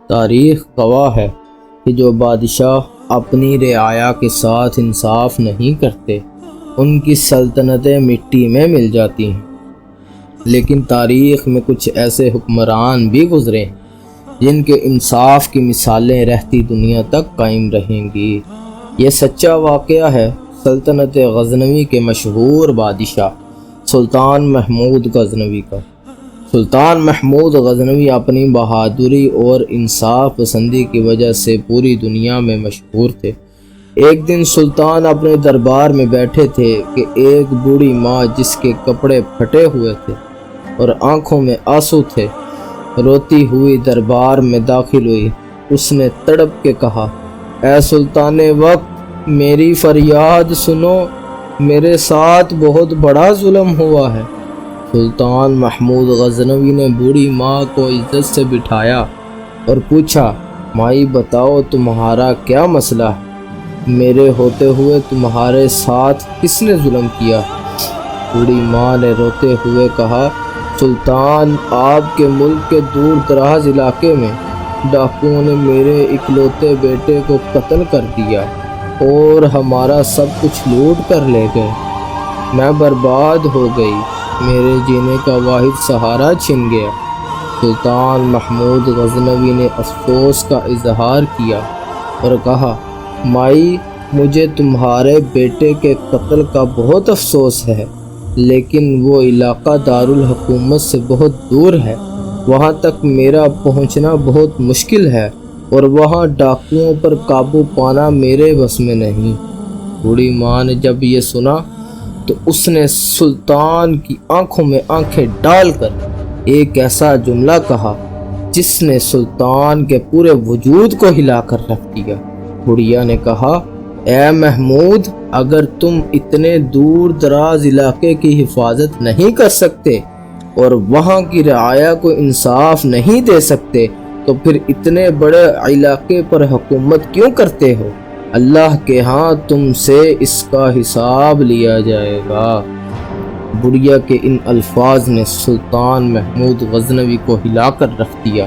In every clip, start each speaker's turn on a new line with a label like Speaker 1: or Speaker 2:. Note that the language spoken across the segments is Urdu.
Speaker 1: تاریخ گواہ ہے کہ جو بادشاہ اپنی رعایا کے ساتھ انصاف نہیں کرتے ان کی سلطنتیں مٹی میں مل جاتی ہیں، لیکن تاریخ میں کچھ ایسے حکمران بھی گزرے ہیں جن کے انصاف کی مثالیں رہتی دنیا تک قائم رہیں گی۔ یہ سچا واقعہ ہے سلطنت غزنوی کے مشہور بادشاہ سلطان محمود غزنوی کا۔ سلطان محمود غزنوی اپنی بہادری اور انصاف پسندی کی وجہ سے پوری دنیا میں مشہور تھے۔ ایک دن سلطان اپنے دربار میں بیٹھے تھے کہ ایک بوڑھی ماں جس کے کپڑے پھٹے ہوئے تھے اور آنکھوں میں آنسو تھے، روتی ہوئی دربار میں داخل ہوئی۔ اس نے تڑپ کے کہا، اے سلطان وقت، میری فریاد سنو، میرے ساتھ بہت بڑا ظلم ہوا ہے۔ سلطان محمود غزنوی نے بوڑھی ماں کو عزت سے بٹھایا اور پوچھا، مائی بتاؤ تمہارا کیا مسئلہ ہے؟ میرے ہوتے ہوئے تمہارے ساتھ کس نے ظلم کیا؟ بوڑھی ماں نے روتے ہوئے کہا، سلطان، آپ کے ملک کے دور دراز علاقے میں ڈاکوؤں نے میرے اکلوتے بیٹے کو قتل کر دیا اور ہمارا سب کچھ لوٹ کر لے گئے۔ میں برباد ہو گئی، میرے جینے کا واحد سہارا چھن گیا۔ سلطان محمود غزنوی نے افسوس کا اظہار کیا اور کہا، مائی، مجھے تمہارے بیٹے کے قتل کا بہت افسوس ہے، لیکن وہ علاقہ دارالحکومت سے بہت دور ہے، وہاں تک میرا پہنچنا بہت مشکل ہے اور وہاں ڈاکوؤں پر قابو پانا میرے بس میں نہیں۔ بوڑھی ماں نے جب یہ سنا تو اس نے سلطان کی آنکھوں میں آنکھیں ڈال کر ایک ایسا جملہ کہا جس نے سلطان کے پورے وجود کو ہلا کر رکھ دیا۔ بڑھیا نے کہا، اے محمود، اگر تم اتنے دور دراز علاقے کی حفاظت نہیں کر سکتے اور وہاں کی رعایا کو انصاف نہیں دے سکتے تو پھر اتنے بڑے علاقے پر حکومت کیوں کرتے ہو؟ اللہ کے ہاں تم سے اس کا حساب لیا جائے گا۔ بڑھیا کے ان الفاظ نے سلطان محمود غزنوی کو ہلا کر رکھ دیا۔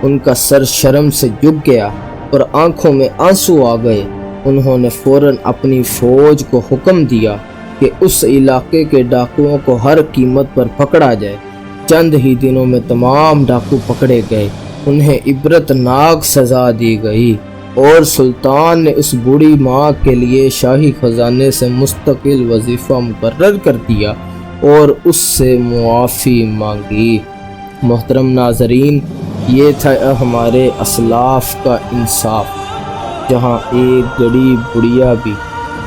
Speaker 1: ان کا سر شرم سے جھک گیا اور آنکھوں میں آنسو آ گئے۔ انہوں نے فوراً اپنی فوج کو حکم دیا کہ اس علاقے کے ڈاکوؤں کو ہر قیمت پر پکڑا جائے۔ چند ہی دنوں میں تمام ڈاکو پکڑے گئے، انہیں عبرت ناک سزا دی گئی اور سلطان نے اس بوڑھی ماں کے لیے شاہی خزانے سے مستقل وظیفہ مقرر کر دیا اور اس سے معافی مانگی۔ محترم ناظرین، یہ تھا ہمارے اسلاف کا انصاف، جہاں ایک غریب بڑھیا بھی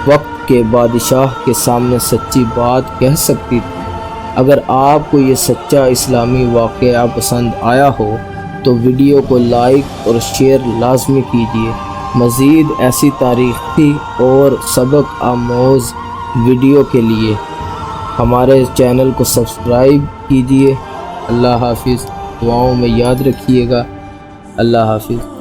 Speaker 1: وقت کے بادشاہ کے سامنے سچی بات کہہ سکتی تھی۔ اگر آپ کو یہ سچا اسلامی واقعہ پسند آیا ہو تو ویڈیو کو لائک اور شیئر لازمی کیجیے۔ مزید ایسی تاریخی اور سبق آموز ویڈیو کے لیے ہمارے چینل کو سبسکرائب کیجیے۔ اللہ حافظ، دعاؤں میں یاد رکھیے گا۔ اللہ حافظ۔